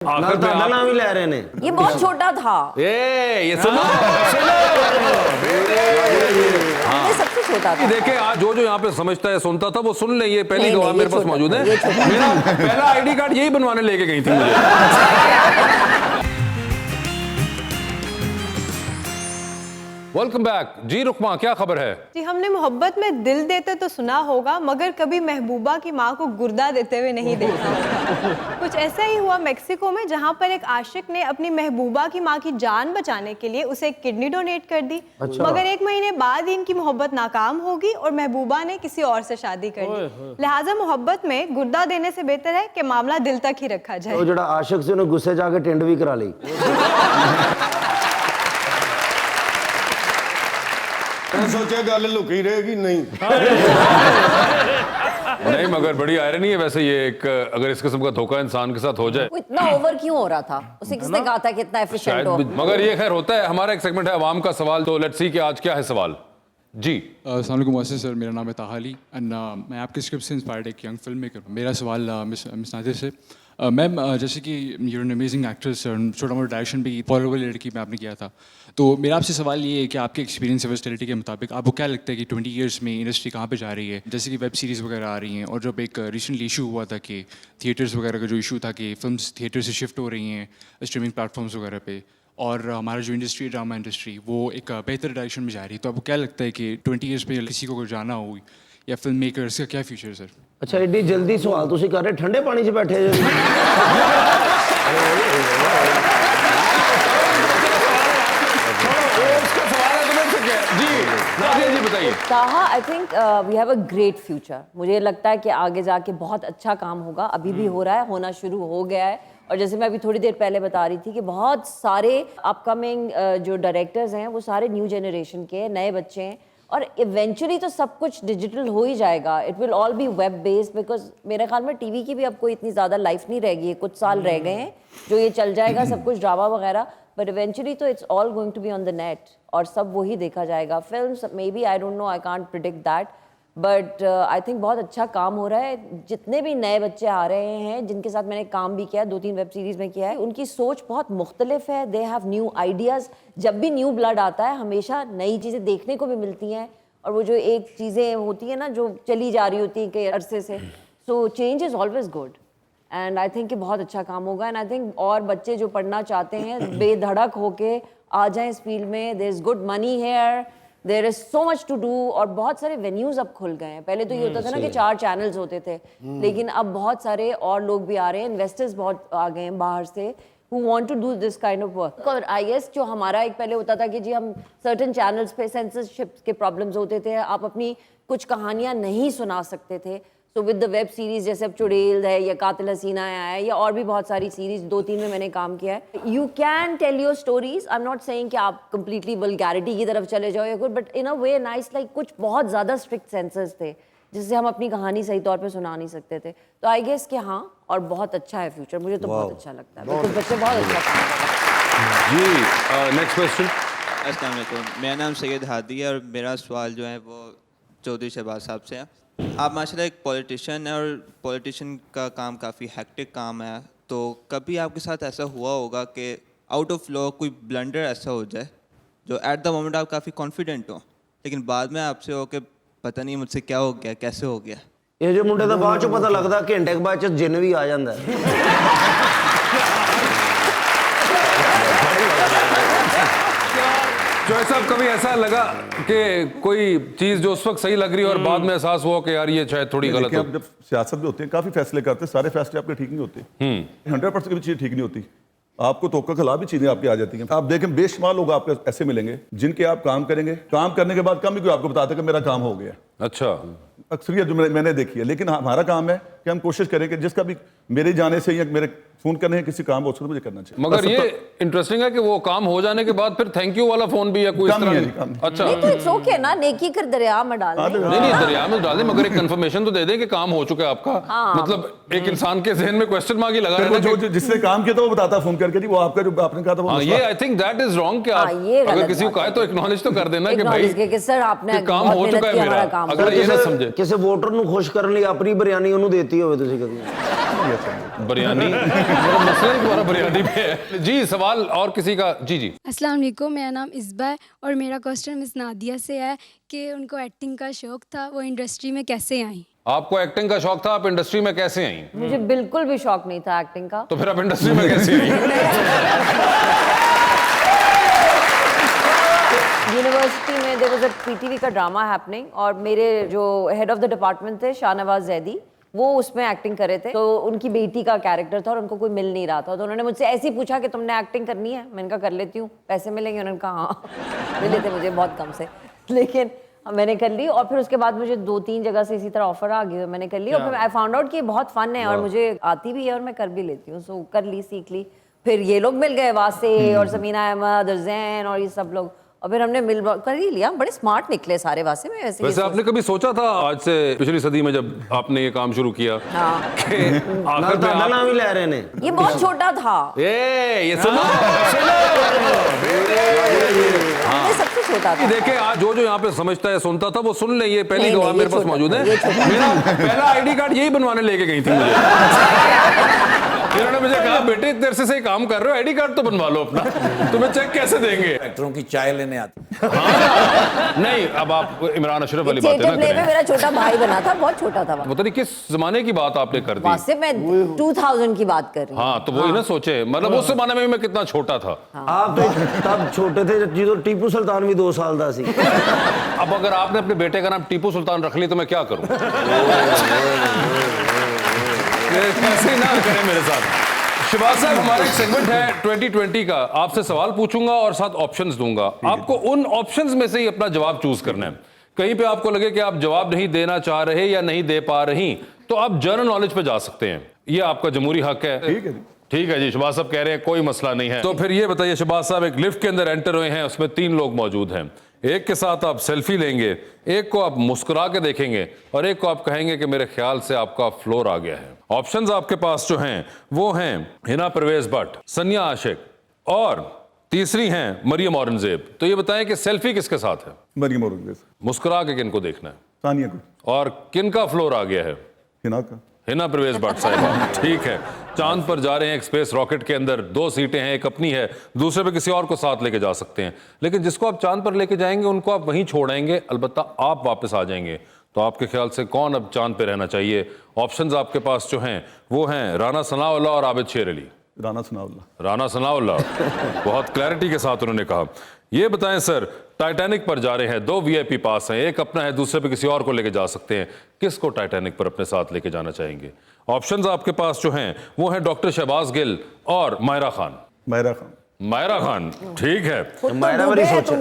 आखिर में आप नाम ही ले रहे हैं। ये बहुत छोटा था। ये सुनो ये सबसे छोटा था। देखे आज जो यहाँ पे समझता है सुनता था वो सुन ले। ये पहली नहीं, गवाह नहीं, मेरे ये पास छोटा मौजूद है। ये छोटा मेरा पहला आईडी कार्ड यही बनवाने लेके गई थी मुझे। वेलकम बैक जी। रुकमा, क्या खबर है जी? हमने मोहब्बत में दिल देते तो सुना होगा, मगर कभी महबूबा की माँ को गुर्दा देते हुए नहीं देखा होगा। कुछ ऐसा ही हुआ मेक्सिको में, जहाँ पर एक आशिक ने अपनी महबूबा की माँ की जान बचाने के लिए उसे एक किडनी डोनेट कर दी। मगर 1 महीने बाद ही इनकी मोहब्बत नाकाम होगी और महबूबा ने किसी और से शादी कर दी। लिहाजा मोहब्बत में गुर्दा देने से बेहतर है कि मामला दिल तक ही रखा जाए। तो जड़ा आशिक से उन्हें गुस्से जाके टेंड भी करा ली। सोचा गल लुकी रहेगी नहीं। नहीं, मगर बड़ी आयरनी है वैसे ये एक, अगर इस किस्म का धोखा इंसान के साथ हो जाए। वो इतना ओवर क्यों हो रहा था? उसे किसने कहा था कि इतना एफिशिएंट हो? मगर ये खैर होता है। हमारा एक सेगमेंट है अवाम का सवाल, तो लेट्स सी कि आज क्या है सवाल जी। अस्सलाम वालेकुम वासिफ सर, मेरा नाम है ताहा अली एंड मैं आपके स्क्रिप्ट से इंस्पायर्ड एक यंग फिल्म मेकर हूँ। मेरा सवाल मिस नादिर से, मैम जैसे कि यूर एन अमेजिंग एक्ट्रेस, छोटा मोटा डायरेक्शन भी फॉलोवर लड़की में आपने किया था, तो मेरा आपसे सवाल ये है कि आपके एक्सपीरियंस वर्सटिलिटी के मुताबिक आपको क्या लगता है कि 20 ईयर्स में इंडस्ट्री कहाँ पे जा रही है? जैसे कि वेब सीरीज़ वगैरह आ रही हैं, और जब एक रिसेंटली इशू हुआ था कि थिएटर्स वगैरह का जो इशू था कि फिल्म्स थिएटर से शिफ्ट हो रही हैं स्ट्रीमिंग प्लेटफॉर्म्स वगैरह पे, और हमारा जो इंडस्ट्री है ड्रामा इंडस्ट्री वो एक बेहतर डायरेक्शन में जा रही है, तो आपको क्या लगता है कि 20 ईयर्स में किसी को अगर जाना हो या फिल्म मेकर्स का क्या फ्यूचर है सर? अच्छा, एडी जल्दी सवाल तुसी कर रहे, ठंडे पानी से बैठे जी। बताइए। Taha, I think we have a great future. मुझे लगता है कि आगे जाके बहुत अच्छा काम होगा। अभी भी हो रहा है, होना शुरू हो गया है। और जैसे मैं अभी थोड़ी देर पहले बता रही थी कि बहुत सारे अपकमिंग जो डायरेक्टर्स हैं वो सारे न्यू जनरेशन के नए बच्चे हैं, और इवेंचुअली तो सब कुछ डिजिटल हो ही जाएगा। It will all B web based, because मेरे ख्याल में टीवी की भी अब कोई इतनी ज़्यादा लाइफ नहीं रहेगी। कुछ साल रह गए हैं जो ये चल जाएगा सब कुछ ड्रामा वगैरह, बट इवेंचुअली तो it's all going to be on the net और सब वही देखा जाएगा। Films may be, I don't know, I can't predict that, but I think बहुत अच्छा काम हो रहा है। जितने भी नए बच्चे आ रहे हैं जिनके साथ मैंने काम भी किया है, 2-3 वेब सीरीज़ में किया है, उनकी सोच बहुत मुख्तलिफ है। They have new ideas. जब भी न्यू ब्लड आता है हमेशा नई चीज़ें देखने को भी मिलती हैं, और वो जो एक चीज़ें होती हैं ना जो चली जा रही होती हैं कई अरसे से, so change is always good and I think कि बहुत अच्छा काम होगा। एंड आई थिंक और बच्चे जो पढ़ना चाहते हैं बेधड़क होके आ जाएं इस फील्ड में। There is good money here, there is so much to do, और बहुत सारे वेन्यूज अब खुल गए हैं। पहले तो ये होता था ना कि 4 चैनल्स होते थे, लेकिन अब बहुत सारे और लोग भी आ रहे हैं, इन्वेस्टर्स बहुत आ गए हैं बाहर से who want to do this kind of work। और आई गेस जो हमारा एक पहले होता था कि जी हम सर्टेन चैनल्स पे सेंसरशिप के प्रॉब्लम्स होते थे, आप अपनी कुछ कहानियाँ नहीं सुना सकते थे। So with the web series, जैसे अब चुड़ैल है या कातिल हसीना है या और भी बहुत सारी सीरीज 2-3 में मैंने काम किया है, you can tell your stories. I am not saying कि आप कंप्लीटली वल्गैरिटी की तरफ चले जाओ या कुछ, but in a way nice, like कुछ बहुत ज़्यादा स्ट्रिक्ट सेंसर्स थे जिससे हम अपनी कहानी सही तौर पे सुना नहीं सकते थे। तो आई गेस कि हाँ, और बहुत अच्छा है फ्यूचर, मुझे तो बहुत अच्छा लगता है। कुछ बच्चे बहुत अच्छा काम कर रहे हैं। जी नेक्स्ट क्वेश्चन। अस्सलाम वालेकुम, मेरा नाम सैयद हादी है और मेरा सवाल जो है वो चौधरी शहबाज साहब से है। आप माशाल्लाह एक पॉलिटिशियन है और पॉलिटिशियन का काम काफ़ी हेक्टिक काम है, तो कभी आपके साथ ऐसा हुआ होगा कि आउट ऑफ लॉ कोई ब्लंडर ऐसा हो जाए जो एट द मोमेंट आप काफ़ी कॉन्फिडेंट हो, लेकिन बाद में आपसे हो कि पता नहीं मुझसे क्या हो गया, कैसे हो गया? ये जो मुंडे दा बाद चो पता लगदा, घंटे के बाद च जिन भी आ जांदा है। जो ऐसा कभी ऐसा लगा कि कोई चीज जो उस वक्त सही लग रही है और बाद में एहसास हुआ कि यार ये शायद थोड़ी गलत हो? आप जब सियासत में होते हैं काफी फैसले करते हैं, सारे फैसले आपके ठीक नहीं होते। 100% की चीज ठीक नहीं होती, आपको तोका खिलाफ भी चीजें आपकी आ जाती हैं। आप देखें बेशुमार लोग आपको ऐसे मिलेंगे जिनके आप काम करेंगे, काम करने के बाद कम ही कोई आपको बताता है कि मेरा काम हो गया। अच्छा, अक्सरियत जो मैंने देखी है, लेकिन हमारा काम है कि हम कोशिश करें कि जिसका भी मेरे जाने से या मेरे फोन करने हैं किसी काम हो उसको मुझे करना चाहिए। मगर ये इंटरेस्टिंग है कि वो काम हो जाने के बाद फिर थैंक यू वाला फोन भी या कोई इस तरह काम नहीं। अच्छा, नहीं तो इट्स ओके ना, नेकी कर दरिया में डाल दें। नहीं दरिया में डाल दें, मगर एक कंफर्मेशन तो दे दें कि काम हो चुका है आपका। मतलब एक इंसान के जहन में क्वेश्चन मार्क ही लगा रहता है जो जिसने काम किया था वो बताता फोन करके, वो आपका जो आपने कहा था वो ये I think that is wrong कि आप अगर किसी को कहे तो एक्नॉलेज तो कर देना कि भाई सर आपने काम हो चुका है मेरा। अगर ये ना समझे किसी वोटर ਨੂੰ खुश ਕਰਨ ਲਈ ਆਪਣੀ ਬਿਰਿਆਨੀ ਉਹਨੂੰ ਦੇਤੀ ਹੋਵੇ ਤੁਸੀਂ ਕਦੀ? Yes, sir. बिरयानी मेरा मसला ही तुम्हारा बिरयानी में है। जी सवाल और किसी का? जी अस्सलाम वालेकुम, मेरा नाम इस्बा है और मेरा क्वेश्चन मिस नादिया से है कि उनको एक्टिंग का शौक था, वो इंडस्ट्री में कैसे आई? आपको एक्टिंग का शौक था, आप इंडस्ट्री में कैसे आई? मुझे बिल्कुल भी शौक नहीं था एक्टिंग का। तो फिर आप इंडस्ट्री में कैसे आई? यूनिवर्सिटी में देयर वाज अ पीटीवी का ड्रामा हैपनिंग और मेरे जो हेड ऑफ द डिपार्टमेंट थे शाहनवाज जैदी, वो उसमें एक्टिंग कर रहे थे। तो उनकी बेटी का कैरेक्टर था और उनको कोई मिल नहीं रहा था, तो उन्होंने मुझसे ऐसे ही पूछा कि तुमने एक्टिंग करनी है? मैंने कहा कर लेती हूँ, पैसे मिलेंगे? उन्होंने कहा हाँ। मिले थे मुझे बहुत कम से, लेकिन मैंने कर ली। और फिर उसके बाद मुझे 2-3 जगह से इसी तरह ऑफर आ गए, मैंने कर ली। और फिर आई फाउंड आउट कि बहुत फन है और मुझे आती भी है और मैं कर भी लेती हूँ। सो कर ली, सीख ली। फिर ये लोग मिल गए, वासे और समीना अहमद और जैन और ये सब लोग, और फिर हमने मिल कर ही लिया। बड़े स्मार्ट निकले सारे वासे में। वैसे आपने कभी सोचा था आज से पिछली सदी में जब आपने ये काम शुरू किया कि आखिर में आप नाम ही ले रहे ने। ये बहुत छोटा था, ये सुनो ये सबसे छोटा था। देखे आज जो यहाँ पे समझता है सुनता था वो सुन ले, ये पहली नहीं, गवाह नहीं, मेरे ये पास छोटा मौजूद है। ये छोटा। मेरा पहला आईडी कार्ड यही बनवाने लेके गई थी मुझे। इन्होंने मुझे कहा बेटे तेरे से सही काम कर रहे हो, आईडी कार्ड तो बनवा लो अपना, तुम्हें चेक कैसे देंगे? एक्टरों की चाय लेने आते। हाँ, नहीं अब आप इमरान अशरफ वाली बातें थिएटर ना प्ले में करें। मेरा छोटा भाई बना था, बहुत छोटा था। पता नहीं किस जमाने की बात आपने कर दी। वासे मैं 2000 की बात कर रही हूँ। हाँ तो वही ना सोचे, मतलब उस जमाने में मैं कितना छोटा था। आप तो तब छोटे थे जब टीपू सुल्तान भी 2 साल दा सी। अब अगर आपने अपने बेटे का नाम टीपू सुल्तान रख लिया तो मैं क्या करूं? ऐसे ना करें मेरे साथ। शिवाज साहब, हमारा एक सेगमेंट है 2020 का, आपसे सवाल पूछूंगा और साथ ऑप्शंस दूंगा। आपको उन ऑप्शंस में से ही अपना जवाब चूज करना है। कहीं पे आपको लगे कि आप जवाब नहीं देना चाह रहे या नहीं दे पा रही तो आप जनरल नॉलेज पे जा सकते हैं, ये आपका जमहूरी हक है। ठीक है जी। ठीक है जी, शहबाज साहब कह रहे हैं कोई मसला नहीं है। तो फिर ये बताइए शहबाज साहब, एक लिफ्ट के अंदर एंटर हुए हैं, उसमें 3 लोग मौजूद हैं। एक के साथ आप सेल्फी लेंगे, एक को आप मुस्कुरा के देखेंगे और एक को आप कहेंगे कि मेरे ख्याल से आपका फ्लोर आ गया है। ऑप्शंस आपके पास जो हैं वो हैं हिना परवेज भट्ट, सनिया आशिक और तीसरी हैं मरियम औरंगजेब। तो ये बताएं कि सेल्फी किसके साथ है? मरियम औरंगजेब। मुस्कुरा के किन को देखना है? सानिया को। और किन का फ्लोर आ गया है? हिना का। हिना परवेज भट्ट साहिबा। ठीक है, चांद पर जा रहे हैं एक स्पेस रॉकेट के अंदर, 2 सीटें हैं, एक अपनी है, दूसरे पे किसी और को साथ लेके जा सकते हैं, लेकिन जिसको आप चांद पर लेके जाएंगे उनको आप वहीं छोड़ाएंगे, अलबत्ता आप वापस आ जाएंगे। तो आपके ख्याल से कौन अब चांद पे रहना चाहिए? ऑप्शंस आपके पास जो हैं वो हैं राना सनाउल्लाह और आबिद शेर अली। राना सनाउल्लाह। राना सनाउल्लाह, बहुत क्लैरिटी के साथ उन्होंने कहा। ये बताएं सर, टाइटैनिक पर जा रहे हैं, 2 वीआईपी पास हैं, एक अपना है, दूसरे पे किसी और को लेके जा सकते हैं, किसको टाइटैनिक पर अपने साथ लेके जाना चाहेंगे? ऑप्शंस आपके पास जो हैं वो हैं डॉक्टर शहबाज गिल और मायरा खान। मायरा खान। मायरा खान, ठीक है। मायरा वाली सोच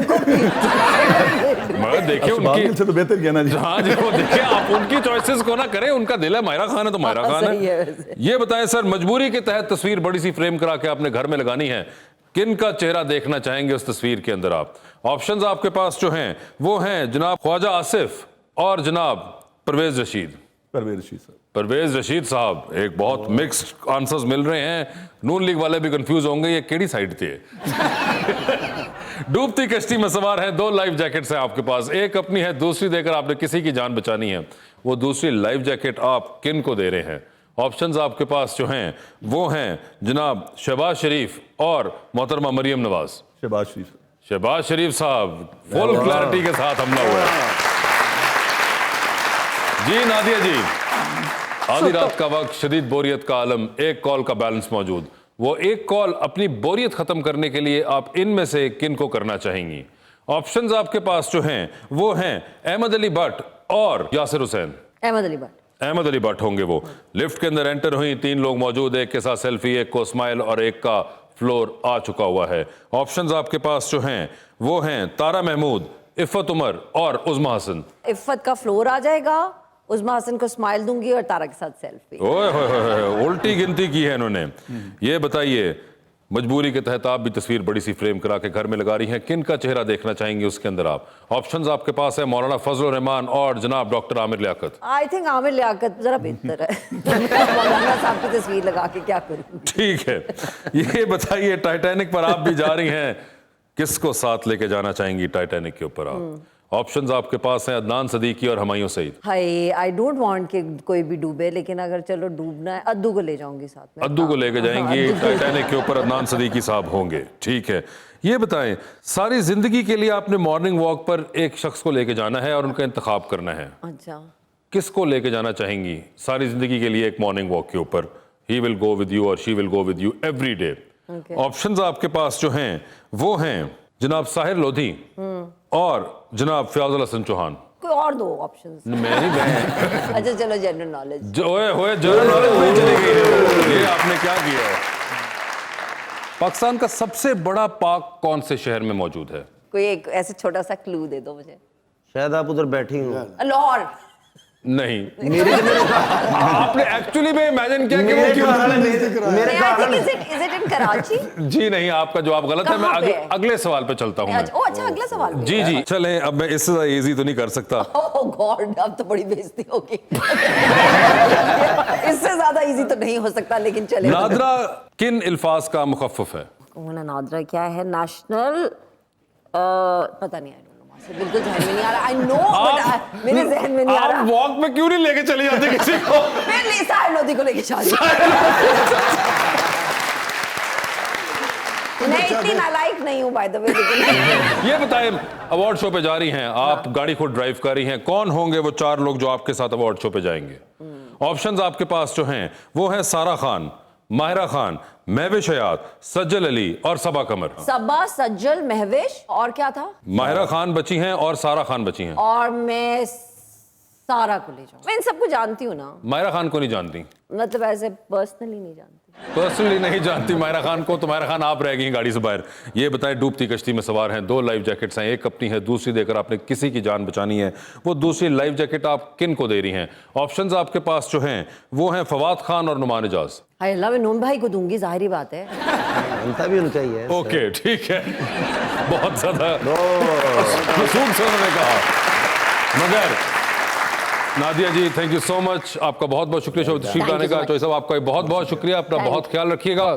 मगर देखिए उनकी से तो बेहतर किया ना जी। हाँ जी, वो देखिए आप उनकी चॉइसेस को ना करें, उनका दिल है मायरा खान है तो मायरा खान सही है है। वैसे। ये बताएं सर, मजबूरी के तहत तस्वीर बड़ी सी फ्रेम करा के आपने घर में लगानी है, किन का चेहरा देखना चाहेंगे उस तस्वीर के अंदर आप? ऑप्शंस आपके पास जो हैं वो हैं जनाब ख्वाजा आसिफ और जनाब परवेज रशीद। परवेज रशीद साहब। परवेज रशीद साहब, एक बहुत मिक्स्ड आंसर्स मिल रहे हैं, नून लीग वाले भी कंफ्यूज होंगे ये केड़ी साइड थे। डूबती कश्ती में सवार हैं, 2 लाइफ जैकेट्स हैं आपके पास, एक अपनी है, दूसरी देकर आपने किसी की जान बचानी है। वो दूसरी लाइफ जैकेट आप किन को दे रहे हैं? ऑप्शंस आपके पास जो हैं वो हैं जनाब शहबाज शरीफ और मोहतरमा मरियम नवाज। शहबाज शरीफ। शहबाज शरीफ साहब, फुल क्लैरिटी के साथ हमला हुआ है। जी नादिया जी, आधी रात का वक्त, शदीद बोरियत का आलम, एक कॉल का बैलेंस मौजूद, वो एक कॉल अपनी बोरियत खत्म करने के लिए आप इनमें से किन को करना चाहेंगी? ऑप्शंस आपके पास जो हैं वो हैं अहमद अली भट्ट और यासिर हुसैन। अहमद अली भट्ट। अहमद अली भट्ट होंगे वो। लिफ्ट के अंदर एंटर हुई, 3 लोग मौजूद, एक के साथ सेल्फी, एक को स्माइल और एक का फ्लोर आ चुका हुआ है। ऑप्शंस आपके पास जो हैं वो हैं तारा महमूद, इफ़त उमर और उज़मा हसन। इफ़त का फ्लोर आ जाएगा, उज़मा हसन को स्माइल दूंगी और तारा के साथ सेल्फी। ओए होए होए, उल्टी गिनती की है इन्होंने। ये बताइए, मजबूरी के तहत आप भी तस्वीर बड़ी सी फ्रेम करा के घर में लगा रही हैं, किन का चेहरा देखना चाहेंगे उसके अंदर आप? ऑप्शंस आपके पास है मौलाना फजल रहमान और जनाब doctor Aamir Liaquat. I think Aamir Liaquat जरा बेहतर है। मौलाना साहब की तस्वीर लगा के क्या करूँ? ठीक है, ये बताइए टाइटैनिक पर आप भी जा रही हैं, किसको साथ लेके जाना चाहेंगी टाइटैनिक के ऊपर आप? ऑप्शंस आपके पास हैं अदनान सदीकी और हुमायूं सईद। हाय, आई डोंट वांट कि कोई भी डूबे, लेकिन अगर चलो डूबना है, अद्दू को ले जाऊंगी साथ में। अद्दू को लेके जाएंगी, टाइटैनिक के ऊपर अदनान सदीकी साहब होंगे। ठीक है, ये बताएं, सारी जिंदगी के लिए आपने मॉर्निंग वॉक पर एक शख्स को लेके जाना है और उनका इंतखाब करना है, अच्छा, किसको लेके जाना चाहेंगी सारी जिंदगी के लिए एक मॉर्निंग वॉक के ऊपर? He will go with you और she will go with you every day. Options आपके पास जो हैं वो हैं जनाब साहिर लोधी और जनाब फयाजुल हसन चौहान। कोई और दो ऑप्शंस। मैं नहीं मैं अच्छा चलो, जनरल नॉलेज। जो होए जनरल नॉलेज में चली गई। ये आपने क्या किया है? पाकिस्तान का सबसे बड़ा पार्क कौन से शहर में मौजूद है? कोई एक ऐसे छोटा सा क्लू दे दो मुझे। शायद आप उधर बैठी हो। लाहौर। नहीं, मेरे आपने एक्चुअली में इमेजिन किया कि वो क्यों? मेरे इज इट इन कराची? जी नहीं, आपका जवाब गलत है। मैं कहाँ पे? अगले सवाल पे चलता हूँ मैं। अच्छा, अगला सवाल। जी जी, चलें, अब मैं इससे ज्यादा इजी तो नहीं कर सकता। ओह गॉड, अब तो बड़ी बेइज्जती होगी। इससे ज्यादा इजी तो नहीं हो सकता, लेकिन चले। नादरा किन अल्फाज का मुखफ़फ़ है? नादरा क्या है? नेशनल, पता नहीं, बिल्कुल ध्यान में नहीं आ रहा। आई नो, बट मेरे जहन में नहीं आ रहा। आप वॉक में क्यों नहीं लेके चले जाते किसी को? मैं साहिर लोधी को लेके जा रही हूँ। मैं इतनी नालायक नहीं हूँ बाय द वे, लेकिन ये बताएं, अवार्ड शो पे जा रही हैं आप, गाड़ी खुद ड्राइव कर रही हैं, कौन होंगे वो 4 लोग जो आपके साथ अवार्ड शो पे जाएंगे? ऑप्शंस आपके पास जो हैं वो हैं सारा खान, माहिरा खान, महविश हयात, सज्जल अली और सबा कमर। सबा, सज्जल, महविश और क्या था? माहिरा खान बची हैं और सारा खान बची हैं। और मैं सारा को ले जाऊँ। मैं इन सबको जानती हूँ ना। माहिरा खान को नहीं जानती? मतलब ऐसे पर्सनली नहीं जानती। पर्सनली नहीं जानती माहिरा खान को, तो माहिरा खान आप रह गई गाड़ी से बाहर। ये बताएं, डूबती कश्ती में सवार हैं, 2 लाइफ जैकेट्स हैं, एक अपनी है, दूसरी देकर आपने किसी की जान बचानी है। वो दूसरी लाइफ जैकेट आप किन को दे रही हैं? ऑप्शंस आपके पास जो हैं वो हैं फवाद खान और नुमान एजाज। हाय अल्लाह, मैं नून भाई को दूंगी, जाहिर बात है। बनता भी उनका ही है। ओके, ठीक है, बहुत ज्यादा खूब ने कहा। मगर नादिया जी, थैंक यू सो मच, आपका बहुत बहुत शुक्रिया शो तशरीफ लाने का। तो सब आपका बहुत बहुत शुक्रिया, अपना बहुत ख्याल रखिएगा।